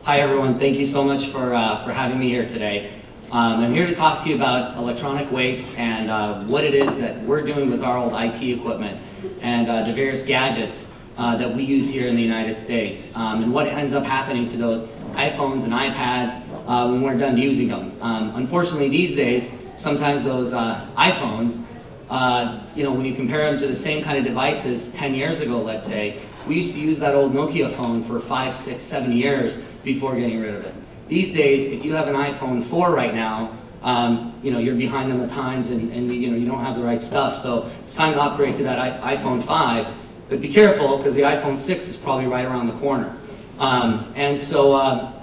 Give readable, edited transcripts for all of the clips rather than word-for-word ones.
Hi everyone, thank you so much for having me here today. I'm here to talk to you about electronic waste and what it is that we're doing with our old IT equipment and the various gadgets that we use here in the United States and what ends up happening to those iPhones and iPads when we're done using them. Unfortunately these days, sometimes those iPhones, when you compare them to the same kind of devices 10 years ago, let's say, we used to use that old Nokia phone for 5, 6, 7 years before getting rid of it. These days, if you have an iPhone 4 right now, you're behind on the times and you don't have the right stuff. So it's time to upgrade to that iPhone 5. But be careful, because the iPhone 6 is probably right around the corner. I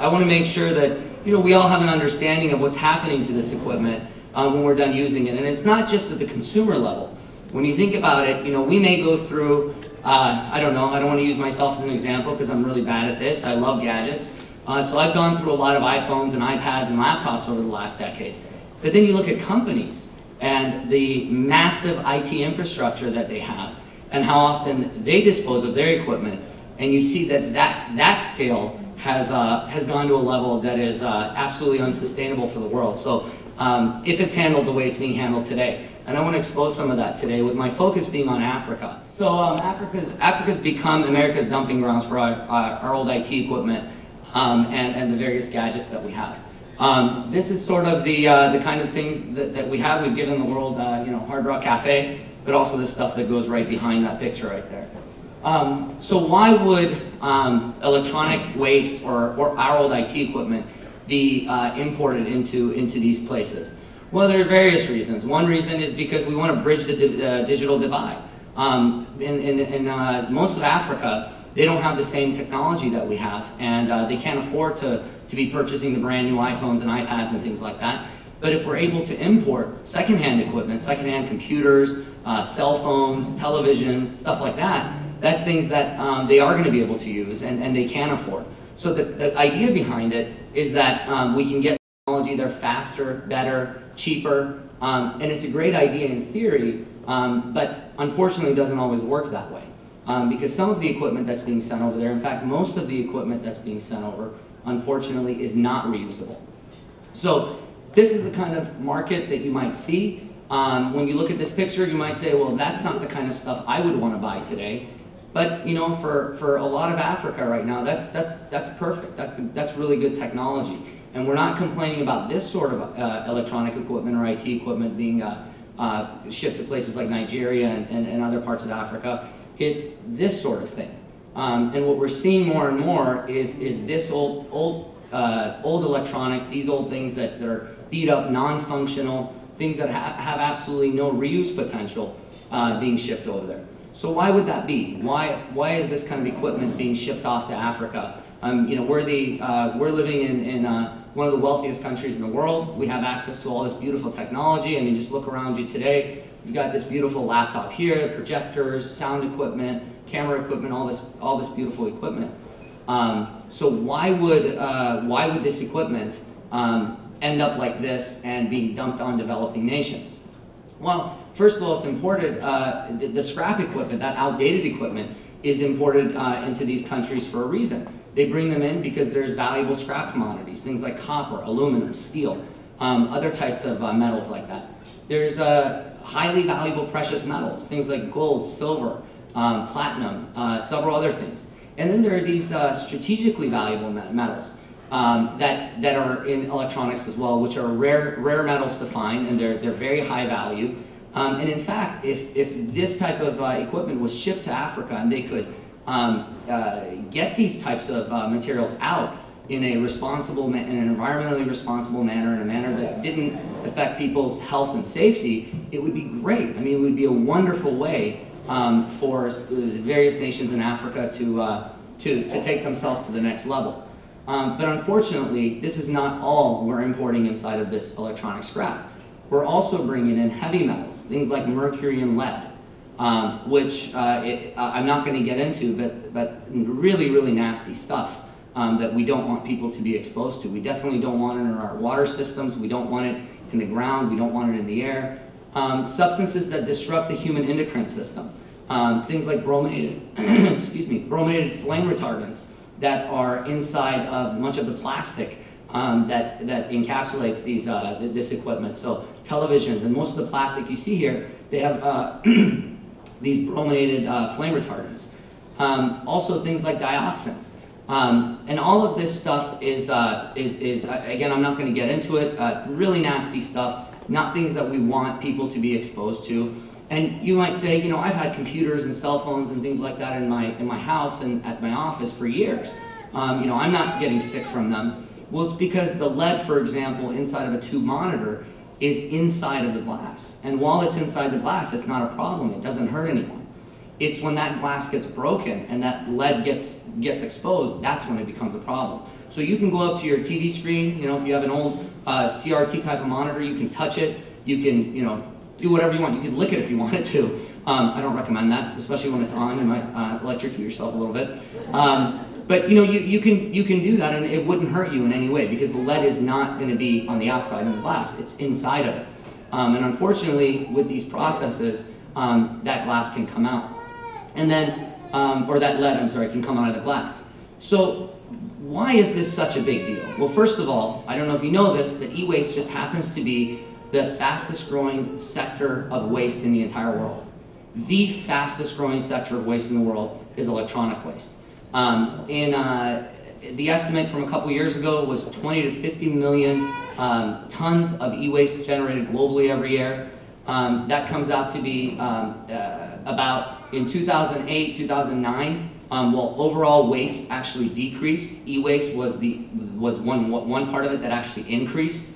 want to make sure that we all have an understanding of what's happening to this equipment when we're done using it. And it's not just at the consumer level. When you think about it, we may go through, I don't want to use myself as an example because I'm really bad at this. I love gadgets. So I've gone through a lot of iPhones and iPads and laptops over the last decade. But then you look at companies and the massive IT infrastructure that they have and how often they dispose of their equipment. And you see that scale has gone to a level that is absolutely unsustainable for the world. So if it's handled the way it's being handled today. And I want to expose some of that today with my focus being on Africa. So Africa's become America's dumping grounds for our old IT equipment and the various gadgets that we have. This is sort of the kind of things that we have. We've given the world Hard Rock Cafe, but also the stuff that goes right behind that picture right there. So why would electronic waste or our old IT equipment be imported into these places? Well, there are various reasons. One reason is because we want to bridge the digital divide. In most of Africa, they don't have the same technology that we have, and they can't afford to be purchasing the brand new iPhones and iPads and things like that. But if we're able to import secondhand equipment, secondhand computers, cell phones, televisions, stuff like that, that's things that they are going to be able to use and they can afford. So the idea behind it is that we can get technology there faster, better, cheaper, and it's a great idea in theory, but unfortunately it doesn't always work that way. Because some of the equipment that's being sent over there, in fact most of the equipment that's being sent over, unfortunately is not reusable. So this is the kind of market that you might see. When you look at this picture you might say, well, that's not the kind of stuff I would want to buy today. But for a lot of Africa right now, that's perfect. That's really good technology. And we're not complaining about this sort of electronic equipment or IT equipment being shipped to places like Nigeria and other parts of Africa. It's this sort of thing. And what we're seeing more and more is this old electronics, these old things that are beat up, non-functional, things that have absolutely no reuse potential being shipped over there. So why would that be? Why is this kind of equipment being shipped off to Africa? We're living in one of the wealthiest countries in the world. We have access to all this beautiful technology. I mean, just look around you today. We've got this beautiful laptop here, projectors, sound equipment, camera equipment, all this beautiful equipment. So why would this equipment end up like this and being dumped on developing nations? Well, first of all, it's imported, the scrap equipment, that outdated equipment, is imported into these countries for a reason. They bring them in because there's valuable scrap commodities, things like copper, aluminum, steel, other types of metals like that. There's highly valuable precious metals, things like gold, silver, platinum, several other things. And then there are these strategically valuable metals that are in electronics as well, which are rare metals to find, and they're very high value. And in fact, if this type of equipment was shipped to Africa and they could get these types of materials out in an environmentally responsible manner, in a manner that didn't affect people's health and safety, it would be great. I mean, it would be a wonderful way for various nations in Africa to take themselves to the next level. But unfortunately, this is not all we're importing inside of this electronic scrap. We're also bringing in heavy metals, things like mercury and lead, which I'm not going to get into, but really, really nasty stuff that we don't want people to be exposed to. We definitely don't want it in our water systems. We don't want it in the ground. We don't want it in the air. Substances that disrupt the human endocrine system, things like brominated, brominated flame retardants that are inside of much of the plastic that encapsulates this equipment. So televisions and most of the plastic you see here, they have these brominated flame retardants. Also things like dioxins. And all of this stuff is again, I'm not going to get into it, really nasty stuff, not things that we want people to be exposed to. And you might say, you know, I've had computers and cell phones and things like that in my house and at my office for years. You know, I'm not getting sick from them. Well, it's because the lead, for example, inside of a tube monitor is inside of the glass. And while it's inside the glass, it's not a problem. It doesn't hurt anyone. It's when that glass gets broken and that lead gets exposed, that's when it becomes a problem. So you can go up to your TV screen, you know, if you have an old CRT type of monitor, you can touch it, you can, you know, do whatever you want. You can lick it if you wanted to. I don't recommend that, especially when it's on. You might electrocute yourself a little bit. But you know, you can do that, and it wouldn't hurt you in any way because the lead is not going to be on the outside of the glass; it's inside of it. And unfortunately, with these processes, that glass can come out, and then or that lead, I'm sorry, can come out of the glass. So why is this such a big deal? Well, first of all, I don't know if you know this, but e-waste just happens to be the fastest growing sector of waste in the entire world. The fastest growing sector of waste in the world is electronic waste. The estimate from a couple years ago was 20 to 50 million tons of e-waste generated globally every year. That comes out to be about, in 2008, 2009, while overall waste actually decreased, e-waste was one part of it that actually increased.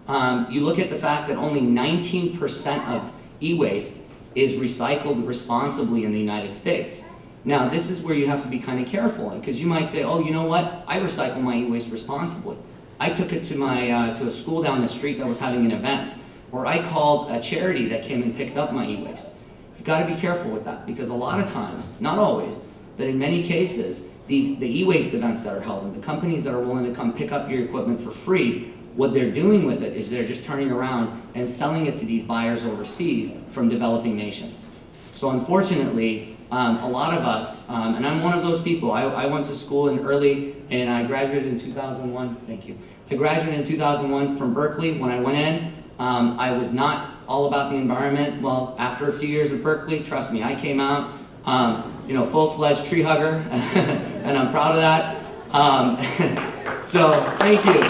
You look at the fact that only 19% of e-waste is recycled responsibly in the United States. Now, this is where you have to be kind of careful, because you might say, oh, you know what? I recycle my e-waste responsibly. I took it to to a school down the street that was having an event, or I called a charity that came and picked up my e-waste. You've got to be careful with that, because a lot of times, not always, but in many cases, the e-waste events that are held, and the companies that are willing to come pick up your equipment for free, what they're doing with it is they're just turning around and selling it to these buyers overseas from developing nations. So unfortunately, a lot of us, and I'm one of those people, I went to school and I graduated in 2001, thank you. I graduated in 2001 from Berkeley. When I went in, I was not all about the environment. Well, after a few years at Berkeley, trust me, I came out, you know, full-fledged tree hugger, and I'm proud of that. So, thank you.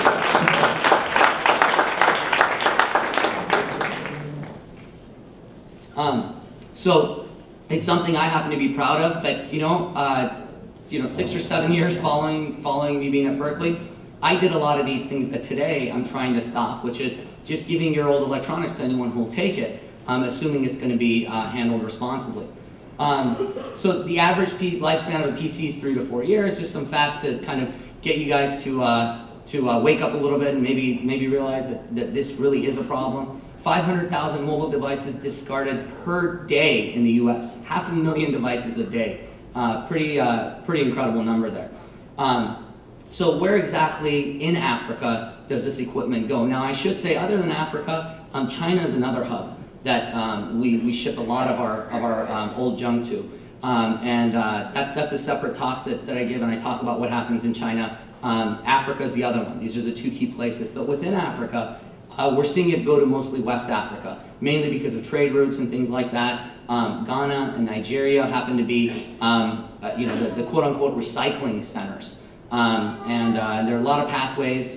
So it's something I happen to be proud of, but you know, 6 or 7 years following me being at Berkeley, I did a lot of these things that today I'm trying to stop, which is just giving your old electronics to anyone who will take it, assuming it's going to be handled responsibly. So the average lifespan of a PC is 3 to 4 years. Just some facts to kind of get you guys to wake up a little bit and maybe realize that this really is a problem. 500,000 mobile devices discarded per day in the U.S. 500,000 devices a day. Pretty incredible number there. So where exactly in Africa does this equipment go? Now I should say, other than Africa, China is another hub that we ship a lot of our old junk to. That's a separate talk that I give, and I talk about what happens in China. Africa is the other one. These are the two key places. But within Africa, we're seeing it go to mostly West Africa, mainly because of trade routes and things like that. Ghana and Nigeria happen to be, the quote-unquote recycling centers. There are a lot of pathways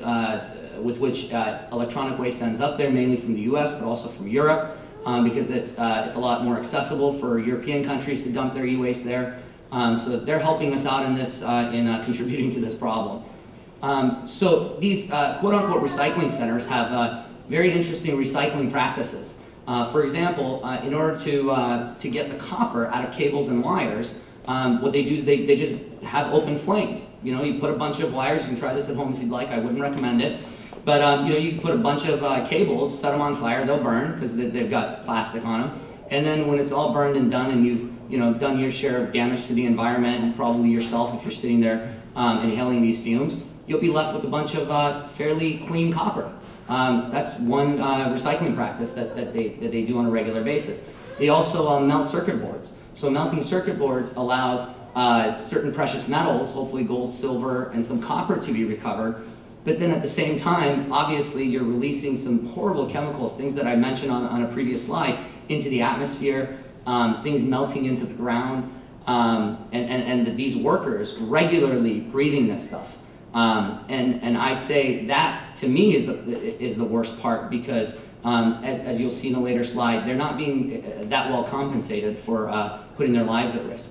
with which electronic waste ends up there, mainly from the U.S., but also from Europe, because it's a lot more accessible for European countries to dump their e-waste there. So they're helping us out in this, contributing to this problem. So these quote-unquote recycling centers have very interesting recycling practices. For example, in order to get the copper out of cables and wires, what they do is they just have open flames. You know, you put a bunch of wires. You can try this at home if you'd like. I wouldn't recommend it. But you can put a bunch of cables, set them on fire. They'll burn because they've got plastic on them. And then when it's all burned and done, and you've done your share of damage to the environment, and probably yourself if you're sitting there inhaling these fumes, you'll be left with a bunch of fairly clean copper. That's one recycling practice that they do on a regular basis. They also melt circuit boards. So melting circuit boards allows certain precious metals, hopefully gold, silver, and some copper to be recovered. But then at the same time, obviously, you're releasing some horrible chemicals, things that I mentioned on a previous slide, into the atmosphere, things melting into the ground, and these workers regularly breathing this stuff. And I'd say that, to me, is the worst part, because as you'll see in a later slide, they're not being that well compensated for putting their lives at risk.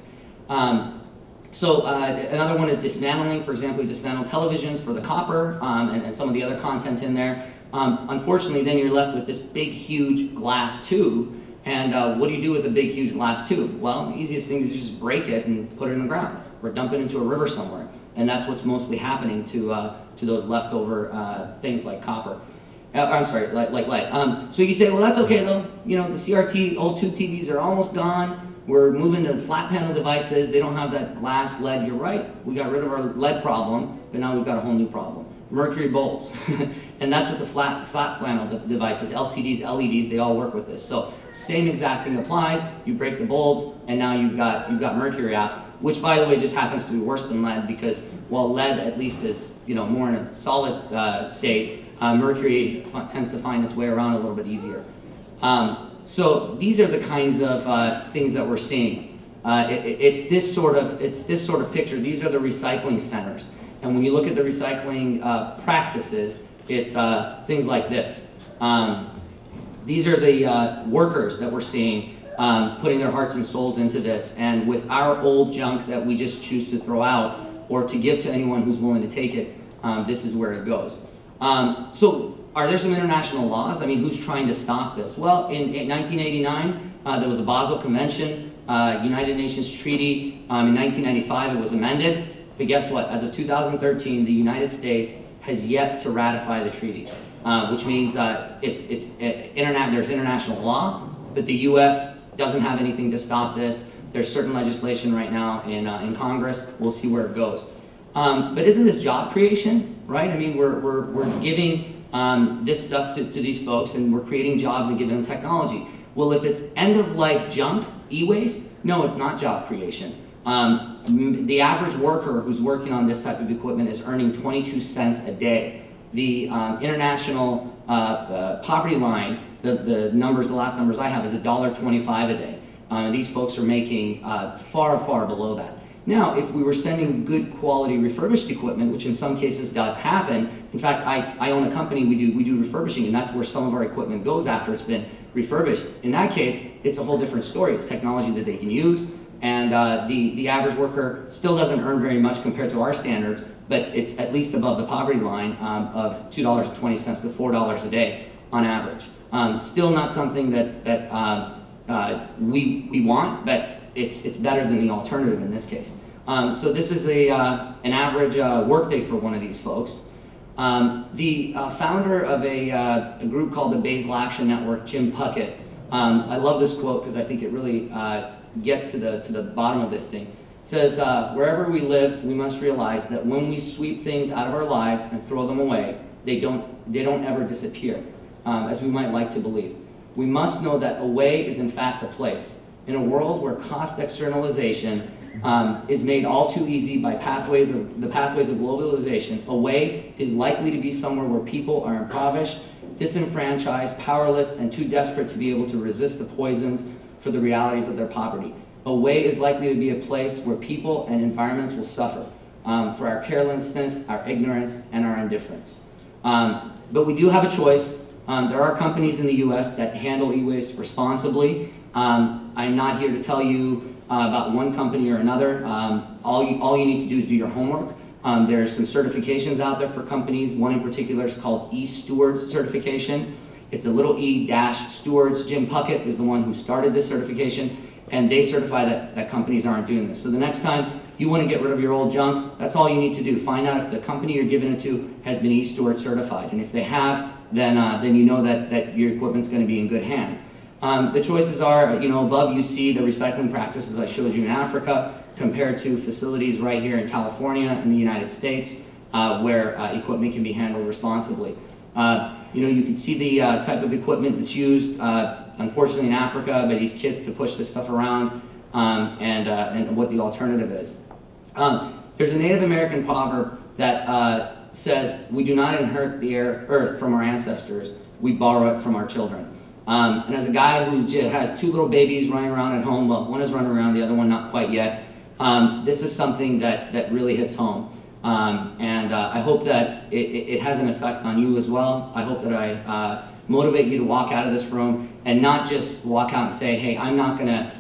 So another one is dismantling. For example, we dismantle televisions for the copper and some of the other content in there. Unfortunately, then you're left with this big, huge glass tube. And what do you do with a big, huge glass tube? Well, the easiest thing is just break it and put it in the ground, or dump it into a river somewhere. And that's what's mostly happening to those leftover things like copper. I'm sorry, like lead. So you say, well, that's okay though. You know, the CRT old tube TVs are almost gone. We're moving to flat panel devices. They don't have that glass lead. You're right. We got rid of our lead problem, but now we've got a whole new problem. Mercury bulbs. And that's what the flat panel devices, LCDs, LEDs, they all work with this. So same exact thing applies. You break the bulbs, and now you've got mercury out, which, by the way, just happens to be worse than lead, because while lead at least is, you know, more in a solid state, mercury tends to find its way around a little bit easier. So these are the kinds of things that we're seeing. It's this sort of picture. These are the recycling centers, and when you look at the recycling practices, it's things like this. These are the workers that we're seeing putting their hearts and souls into this, and with our old junk that we just choose to throw out or to give to anyone who's willing to take it, this is where it goes. So are there some international laws? I mean, who's trying to stop this? Well, in 1989, there was a Basel Convention, United Nations Treaty. In 1995, it was amended. But guess what? As of 2013, the United States has yet to ratify the treaty, which means there's international law, but the U.S. doesn't have anything to stop this. There's certain legislation right now in Congress. We'll see where it goes. But isn't this job creation, right? I mean, we're giving this stuff to these folks, and we're creating jobs and giving them technology. Well, if it's end-of-life junk, e-waste, no, it's not job creation. The average worker who's working on this type of equipment is earning 22 cents a day. The international poverty line, the last numbers I have is $1.25 a day. These folks are making far, far below that. Now, if we were sending good quality refurbished equipment, which in some cases does happen, in fact, I own a company, we do refurbishing, and that's where some of our equipment goes after it's been refurbished. In that case, it's a whole different story. It's technology that they can use, and the average worker still doesn't earn very much compared to our standards, but it's at least above the poverty line of $2.20 to $4 a day on average. Still not something that we want, but it's better than the alternative in this case. So this is an average workday for one of these folks. The founder of a group called the Basal Action Network, Jim Puckett, I love this quote because I think it really gets to the bottom of this thing. It says, wherever we live, we must realize that when we sweep things out of our lives and throw them away, they don't ever disappear, as we might like to believe. We must know that away is in fact a place. In a world where cost externalization is made all too easy by the pathways of globalization, away is likely to be somewhere where people are impoverished, disenfranchised, powerless, and too desperate to be able to resist the poisons for the realities of their poverty. Away is likely to be a place where people and environments will suffer for our carelessness, our ignorance, and our indifference. But we do have a choice. There are companies in the US that handle e-waste responsibly. I'm not here to tell you about one company or another. All you need to do is do your homework. There's some certifications out there for companies. One in particular is called E-Stewards certification. It's a little E-Stewards. Jim Puckett is the one who started this certification, and they certify that companies aren't doing this. So the next time you want to get rid of your old junk, that's all you need to do. Find out if the company you're giving it to has been E-Steward certified, and if they have, then you know that your equipment's going to be in good hands. The choices are, above you see the recycling practices I showed you in Africa compared to facilities right here in California in the United States where equipment can be handled responsibly. You can see the type of equipment that's used, unfortunately in Africa, by these kids to push this stuff around. and what the alternative is. There's a Native American proverb that says, we do not inherit the earth from our ancestors, we borrow it from our children. And as a guy who has two little babies running around at home, well, one is running around, the other one not quite yet, this is something that really hits home. I hope that it has an effect on you as well. I hope that I motivate you to walk out of this room and not just walk out and say, hey, I'm not gonna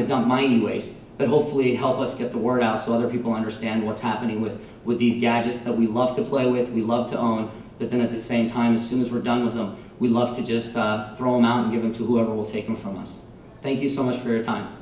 dump my e-waste, but hopefully help us get the word out so other people understand what's happening with these gadgets that we love to play with, we love to own, but then at the same time, as soon as we're done with them, we love to just throw them out and give them to whoever will take them from us. Thank you so much for your time.